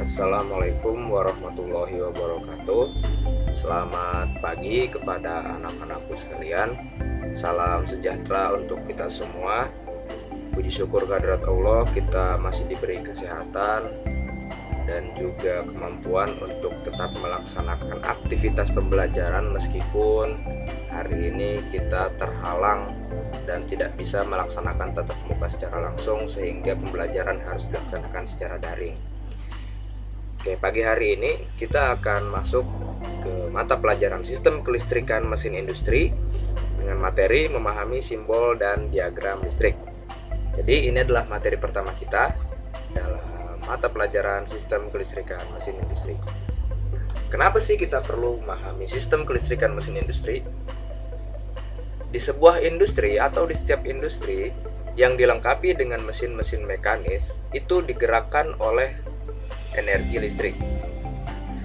Assalamualaikum warahmatullahi wabarakatuh. Selamat pagi kepada anak-anakku sekalian. Salam sejahtera untuk kita semua. Puji syukur kehadirat Allah, kita masih diberi kesehatan dan juga kemampuan untuk tetap melaksanakan aktivitas pembelajaran meskipun hari ini kita terhalang dan tidak bisa melaksanakan tatap muka secara langsung sehingga pembelajaran harus dilaksanakan secara daring. Oke, pagi hari ini kita akan masuk ke mata pelajaran Sistem Kelistrikan Mesin Industri dengan materi memahami simbol dan diagram listrik. Jadi ini adalah materi pertama kita dalam mata pelajaran Sistem Kelistrikan Mesin Industri. Kenapa sih kita perlu memahami sistem kelistrikan mesin industri? Di sebuah industri atau di setiap industri yang dilengkapi dengan mesin-mesin mekanis itu digerakkan oleh energi listrik.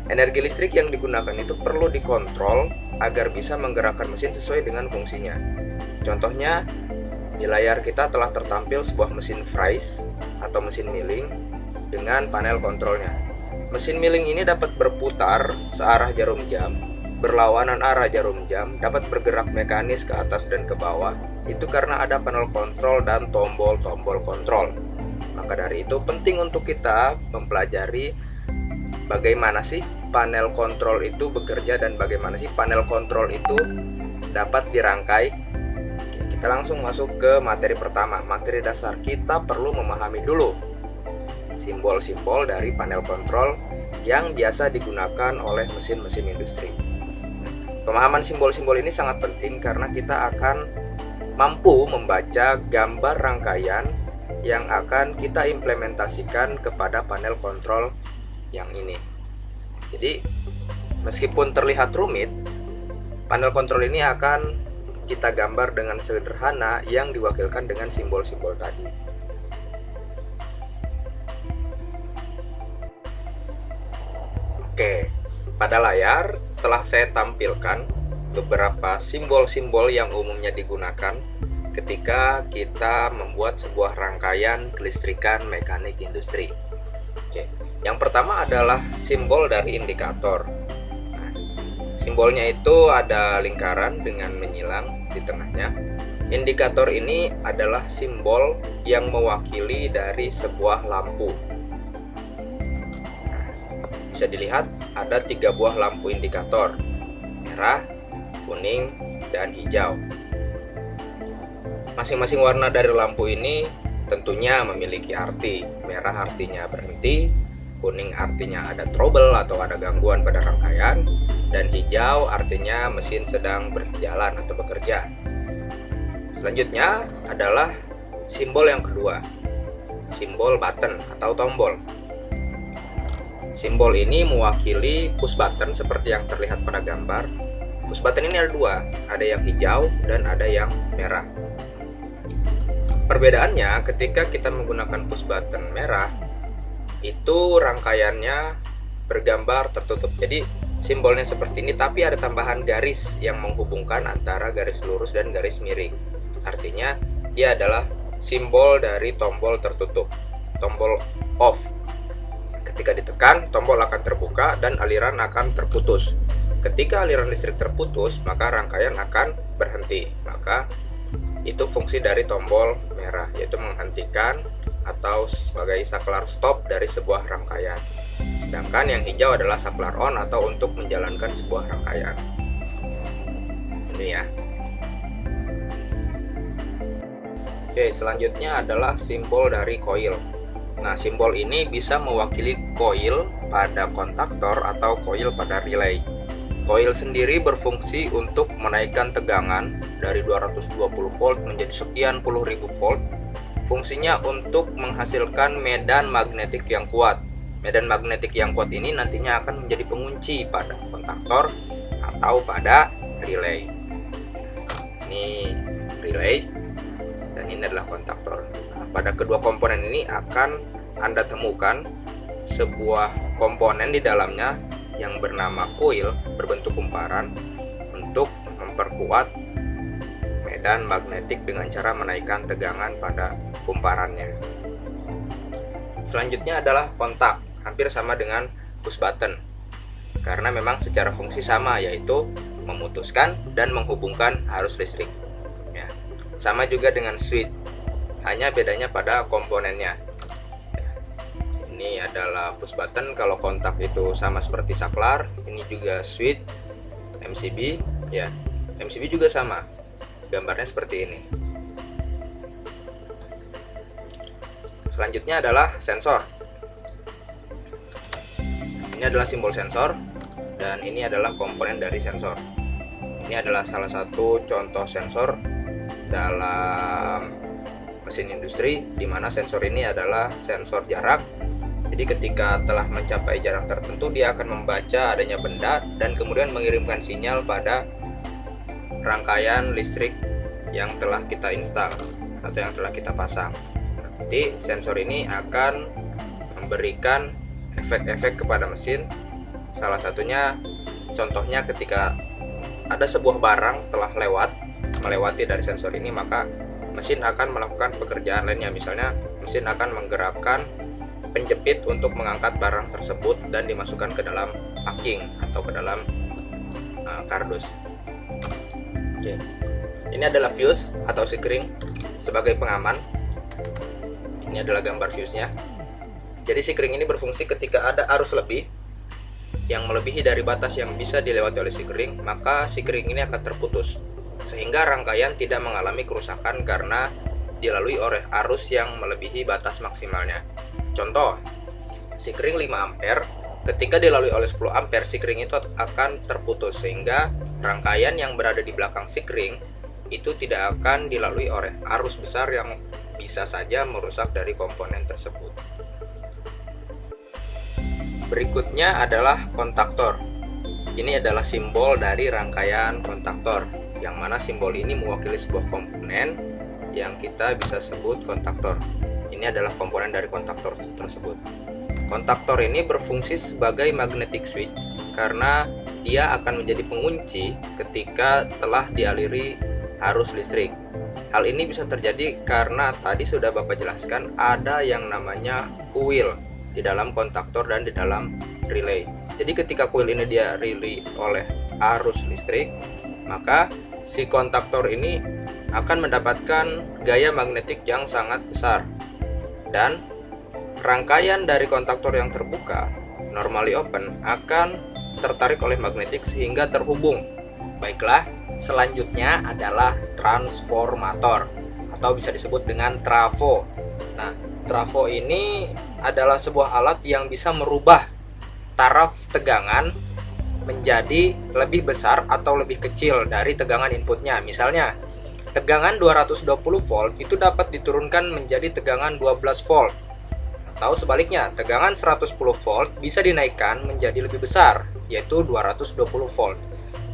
Energi listrik yang digunakan itu perlu dikontrol agar bisa menggerakkan mesin sesuai dengan fungsinya. Contohnya, di layar kita telah tertampil sebuah mesin vries atau mesin milling dengan panel kontrolnya. Mesin milling ini dapat berputar searah jarum jam, berlawanan arah jarum jam, dapat bergerak mekanis ke atas dan ke bawah. Itu karena ada panel kontrol dan tombol-tombol kontrol. Maka dari itu penting untuk kita mempelajari bagaimana sih panel kontrol itu bekerja dan bagaimana sih panel kontrol itu dapat dirangkai. Kita langsung masuk ke materi pertama. Materi dasar kita perlu memahami dulu simbol-simbol dari panel kontrol yang biasa digunakan oleh mesin-mesin industri. Pemahaman simbol-simbol ini sangat penting karena kita akan mampu membaca gambar rangkaian yang akan kita implementasikan kepada panel kontrol yang ini. Jadi, meskipun terlihat rumit, panel kontrol ini akan kita gambar dengan sederhana yang diwakilkan dengan simbol-simbol tadi. Oke, pada layar telah saya tampilkan beberapa simbol-simbol yang umumnya digunakan ketika kita membuat sebuah rangkaian kelistrikan mekanik industri. Oke, yang pertama adalah simbol dari indikator. Nah, simbolnya itu ada lingkaran dengan menyilang di tengahnya. Indikator ini adalah simbol yang mewakili dari sebuah lampu. Bisa dilihat ada 3 buah lampu indikator, merah, kuning, dan hijau. Masing-masing warna dari lampu ini tentunya memiliki arti. Merah artinya berhenti, kuning artinya ada trouble atau ada gangguan pada rangkaian, dan hijau artinya mesin sedang berjalan atau bekerja. Selanjutnya adalah simbol yang kedua, simbol button atau tombol. Simbol ini mewakili push button seperti yang terlihat pada gambar. Push button ini ada 2, ada yang hijau dan ada yang merah. Perbedaannya ketika kita menggunakan push button merah, itu rangkaiannya bergambar tertutup. Jadi simbolnya seperti ini tapi ada tambahan garis yang menghubungkan antara garis lurus dan garis miring. Artinya dia adalah simbol dari tombol tertutup, tombol off. Ketika ditekan, tombol akan terbuka dan aliran akan terputus. Ketika aliran listrik terputus, maka rangkaian akan berhenti. Maka itu fungsi dari tombol merah, yaitu menghentikan atau sebagai saklar stop dari sebuah rangkaian. Sedangkan yang hijau adalah saklar on atau untuk menjalankan sebuah rangkaian. Ini ya. Oke, selanjutnya adalah simbol dari coil. Nah, simbol ini bisa mewakili coil pada kontaktor atau coil pada relay. Coil sendiri berfungsi untuk menaikkan tegangan dari 220 volt menjadi sekian puluh ribu volt. Fungsinya untuk menghasilkan medan magnetik yang kuat. Medan magnetik yang kuat ini nantinya akan menjadi pengunci pada kontaktor atau pada relay. Ini relay dan ini adalah kontaktor. Pada kedua komponen ini akan Anda temukan sebuah komponen di dalamnya yang bernama coil berbentuk kumparan untuk memperkuat medan magnetik dengan cara menaikkan tegangan pada kumparannya. Selanjutnya adalah kontak hampir sama dengan push button, karena memang secara fungsi sama, yaitu memutuskan dan menghubungkan arus listrik ya. Sama juga dengan switch, hanya bedanya pada komponennya. Ini adalah push button kalau kontak itu sama seperti saklar. Ini juga switch MCB ya. MCB juga sama, gambarnya seperti ini. Selanjutnya adalah sensor. Ini adalah simbol sensor dan ini adalah komponen dari sensor. Ini adalah salah satu contoh sensor dalam mesin industri, di mana sensor ini adalah sensor jarak. Jadi ketika telah mencapai jarak tertentu, dia akan membaca adanya benda dan kemudian mengirimkan sinyal pada rangkaian listrik yang telah kita install atau yang telah kita pasang. Nanti sensor ini akan memberikan efek-efek kepada mesin. Salah satunya, contohnya ketika ada sebuah barang telah melewati dari sensor ini, maka mesin akan melakukan pekerjaan lainnya. Misalnya mesin akan menggerakkan penjepit untuk mengangkat barang tersebut dan dimasukkan ke dalam packing atau ke dalam kardus. Oke. Ini adalah fuse atau sikring sebagai pengaman. Ini adalah gambar fuse-nya. Jadi sikring ini berfungsi ketika ada arus lebih yang melebihi dari batas yang bisa dilewati oleh sikring, maka sikring ini akan terputus sehingga rangkaian tidak mengalami kerusakan karena dilalui oleh arus yang melebihi batas maksimalnya. Contoh, sikring 5 ampere, ketika dilalui oleh 10 ampere, sikring itu akan terputus sehingga rangkaian yang berada di belakang sikring itu tidak akan dilalui oleh arus besar yang bisa saja merusak dari komponen tersebut. Berikutnya adalah kontaktor. Ini adalah simbol dari rangkaian kontaktor, yang mana simbol ini mewakili sebuah komponen yang kita bisa sebut kontaktor. Ini adalah komponen dari kontaktor tersebut. Kontaktor ini berfungsi sebagai magnetic switch karena dia akan menjadi pengunci ketika telah dialiri arus listrik. Hal ini bisa terjadi karena tadi sudah Bapak jelaskan ada yang namanya coil di dalam kontaktor dan di dalam relay. Jadi ketika coil ini dialiri oleh arus listrik, maka si kontaktor ini akan mendapatkan gaya magnetik yang sangat besar. Dan rangkaian dari kontaktor yang terbuka, normally open, akan tertarik oleh magnetik sehingga terhubung. Baiklah, selanjutnya adalah transformator atau bisa disebut dengan trafo. Nah, trafo ini adalah sebuah alat yang bisa merubah taraf tegangan menjadi lebih besar atau lebih kecil dari tegangan inputnya. Misalnya, tegangan 220 volt itu dapat diturunkan menjadi tegangan 12 volt. Atau sebaliknya, tegangan 110 volt bisa dinaikkan menjadi lebih besar, yaitu 220 volt.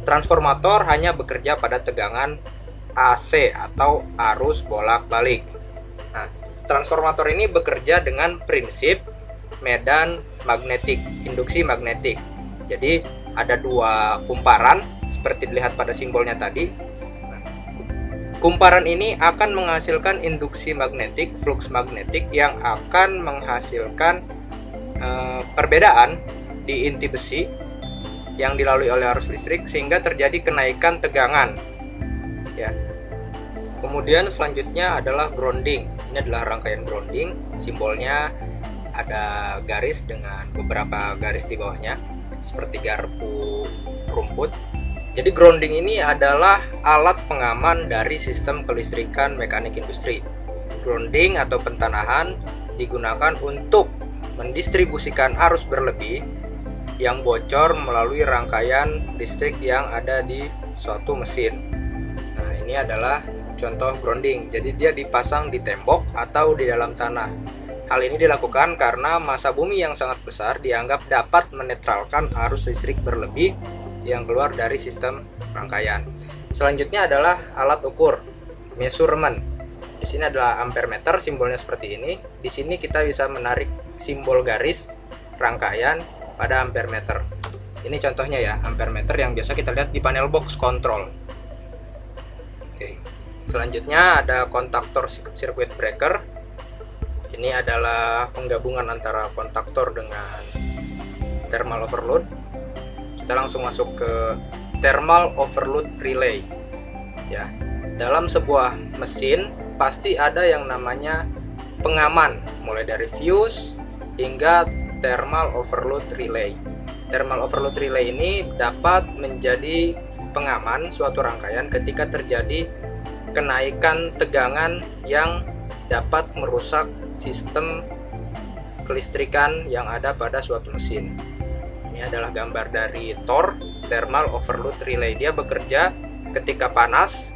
Transformator hanya bekerja pada tegangan AC atau arus bolak-balik. Nah, transformator ini bekerja dengan prinsip medan magnetik, induksi magnetik. Jadi, ada dua kumparan seperti dilihat pada simbolnya tadi. Kumparan ini akan menghasilkan induksi magnetik, flux magnetik yang akan menghasilkan perbedaan di inti besi yang dilalui oleh arus listrik sehingga terjadi kenaikan tegangan. Ya. Kemudian selanjutnya adalah grounding. Ini adalah rangkaian grounding. Simbolnya ada garis dengan beberapa garis di bawahnya seperti garpu rumput. Jadi grounding ini adalah alat pengaman dari sistem kelistrikan mekanik industri. Grounding atau pentanahan digunakan untuk mendistribusikan arus berlebih yang bocor melalui rangkaian listrik yang ada di suatu mesin. Nah, ini adalah contoh grounding. Jadi dia dipasang di tembok atau di dalam tanah. Hal ini dilakukan karena massa bumi yang sangat besar dianggap dapat menetralkan arus listrik berlebih yang keluar dari sistem rangkaian. Selanjutnya adalah alat ukur, measurement. Di sini adalah ampere meter, simbolnya seperti ini. Di sini kita bisa menarik simbol garis rangkaian pada ampere meter. Ini contohnya ya, ampere meter yang biasa kita lihat di panel box control. Oke. Selanjutnya ada kontaktor circuit breaker. Ini adalah penggabungan antara kontaktor dengan thermal overload. Kita langsung masuk ke thermal overload relay. Ya, dalam sebuah mesin pasti ada yang namanya pengaman, mulai dari fuse hingga thermal overload relay. Thermal overload relay ini dapat menjadi pengaman suatu rangkaian ketika terjadi kenaikan tegangan yang dapat merusak sistem kelistrikan yang ada pada suatu mesin. Ini adalah gambar dari TOR, thermal overload relay. Dia bekerja ketika panas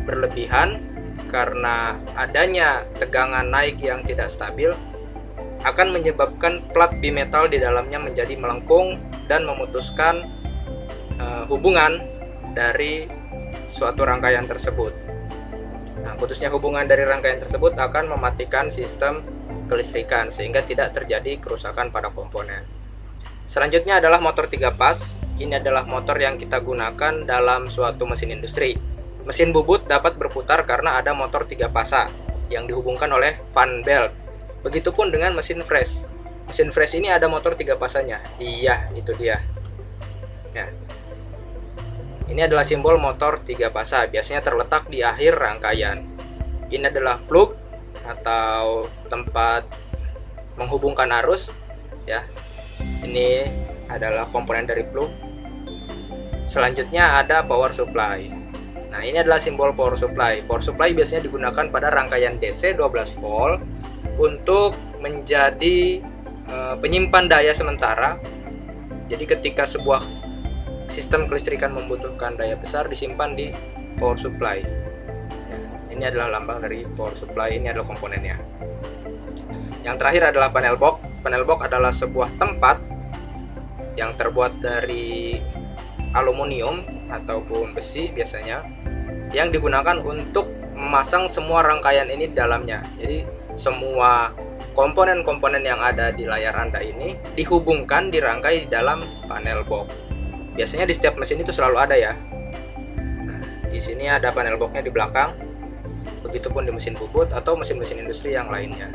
berlebihan karena adanya tegangan naik yang tidak stabil akan menyebabkan plat bimetal di dalamnya menjadi melengkung dan memutuskan hubungan dari suatu rangkaian tersebut. Nah, putusnya hubungan dari rangkaian tersebut akan mematikan sistem kelistrikan sehingga tidak terjadi kerusakan pada komponen. Selanjutnya adalah motor 3 pas. Ini adalah motor yang kita gunakan dalam suatu mesin industri. Mesin bubut dapat berputar karena ada motor 3 pasa yang dihubungkan oleh fan belt. Begitupun dengan mesin fresh. Mesin fresh ini ada motor 3 pasanya. Iya, itu dia. Ya. Ini adalah simbol motor 3 pasa, biasanya terletak di akhir rangkaian. Ini adalah plug atau tempat menghubungkan arus, ya. Ini adalah komponen dari plug. Selanjutnya ada power supply. Nah, ini adalah simbol power supply. Power supply biasanya digunakan pada rangkaian DC 12 volt untuk menjadi penyimpan daya sementara. Jadi ketika sebuah sistem kelistrikan membutuhkan daya besar, disimpan di power supply. Ya, ini adalah lambang dari power supply, ini adalah komponennya. Yang terakhir adalah panel box. Panel box adalah sebuah tempat yang terbuat dari aluminium ataupun besi biasanya, yang digunakan untuk memasang semua rangkaian ini di dalamnya. Jadi semua komponen-komponen yang ada di layar Anda ini dihubungkan, dirangkai di dalam panel box. Biasanya di setiap mesin itu selalu ada ya. Nah, di sini ada panel boxnya di belakang. Begitupun di mesin bubut atau mesin-mesin industri yang lainnya.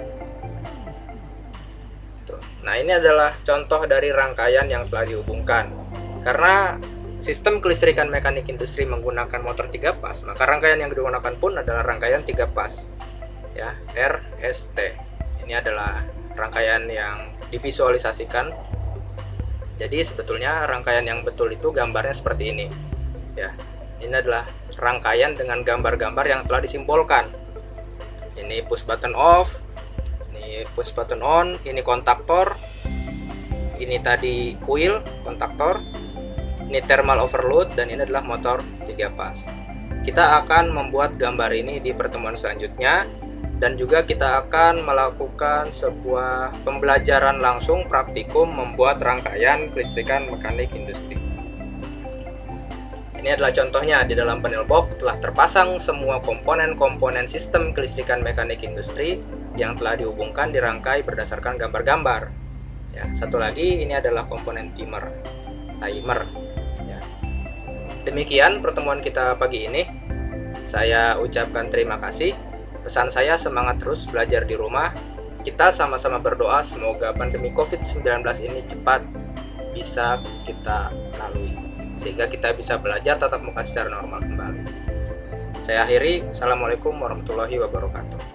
Tuh. Nah, ini adalah contoh dari rangkaian yang telah dihubungkan. Karena sistem kelistrikan mekanik industri menggunakan motor 3 pas, maka rangkaian yang digunakan pun adalah rangkaian 3 pas. Ya, RST. Ini adalah rangkaian yang divisualisasikan. Jadi sebetulnya rangkaian yang betul itu gambarnya seperti ini. Ya, ini adalah rangkaian dengan gambar-gambar yang telah disimbolkan. Ini push button off, ini push button on, ini kontaktor, ini tadi coil kontaktor, ini thermal overload, dan ini adalah motor 3 pas. Kita akan membuat gambar ini di pertemuan selanjutnya. Dan juga kita akan melakukan sebuah pembelajaran langsung praktikum membuat rangkaian kelistrikan mekanik industri. Ini adalah contohnya. Di dalam panel box telah terpasang semua komponen-komponen sistem kelistrikan mekanik industri yang telah dihubungkan, dirangkai berdasarkan gambar-gambar. Ya, satu lagi ini adalah komponen timer. Ya. Demikian pertemuan kita pagi ini. Saya ucapkan terima kasih. Pesan saya, semangat terus belajar di rumah. Kita sama-sama berdoa semoga pandemi COVID-19 ini cepat bisa kita lalui, sehingga kita bisa belajar tatap muka secara normal kembali. Saya akhiri. Assalamualaikum warahmatullahi wabarakatuh.